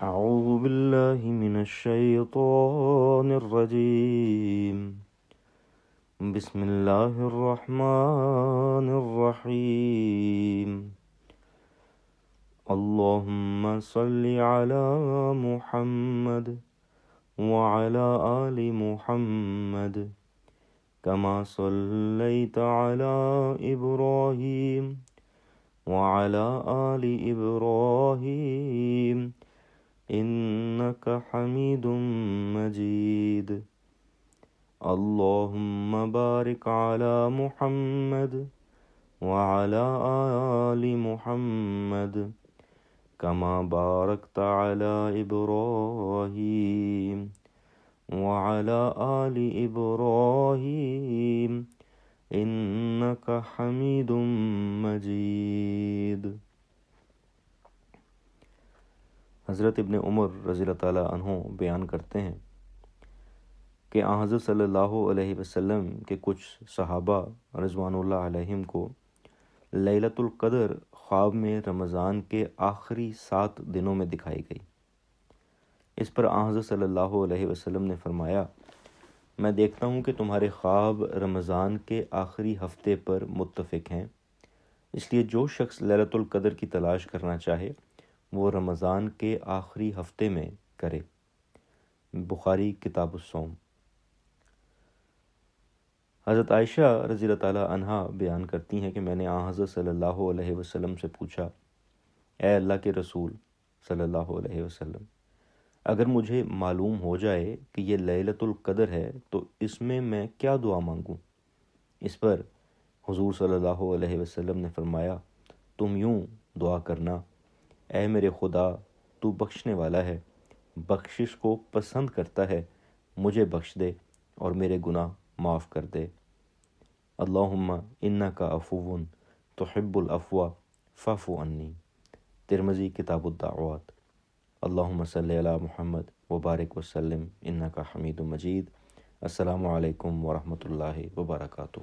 أعوذ بالله من الشيطان الرجيم. بسم الله الرحمن الرحيم. اللهم صل على محمد وعلى آل محمد كما صليت على إبراهيم وعلى آل إبراهيم إنك حميد مجيد. اللهم بارك على محمد وعلى آل محمد كما باركت على إبراهيم وعلى آل إبراهيم إنك حميد مجيد. حضرت ابن عمر رضی اللہ تعالیٰ عنہ بیان کرتے ہیں کہ آن حضرت صلی اللہ علیہ وسلم کے کچھ صحابہ رضوان اللہ علیہم کو لیلۃ القدر خواب میں رمضان کے آخری 7 دنوں میں دکھائی گئی. اس پر آن حضرت صلی اللہ علیہ وسلم نے فرمایا، میں دیکھتا ہوں کہ تمہارے خواب رمضان کے آخری ہفتے پر متفق ہیں، اس لیے جو شخص لیلۃ القدر کی تلاش کرنا چاہے وہ رمضان کے آخری ہفتے میں کرے. بخاری کتاب الصوم. حضرت عائشہ رضی اللہ تعالیٰ عنہا بیان کرتی ہیں کہ میں نے آن حضرت صلی اللہ علیہ وسلم سے پوچھا، اے اللہ کے رسول صلی اللہ علیہ وسلم، اگر مجھے معلوم ہو جائے کہ یہ لیلۃ القدر ہے تو اس میں کیا دعا مانگوں؟ اس پر حضور صلی اللہ علیہ وسلم نے فرمایا، تم یوں دعا کرنا، اے میرے خدا، تو بخشنے والا ہے، بخشش کو پسند کرتا ہے، مجھے بخش دے اور میرے گناہ معاف کر دے. اللہم انکا عفو تحب العفو فاعف عنی. ترمذی کتاب الدعوات. اللہم صلی علی محمد وبارک وسلم انکا حمید مجید. السلام علیکم ورحمۃ اللہ وبرکاتہ.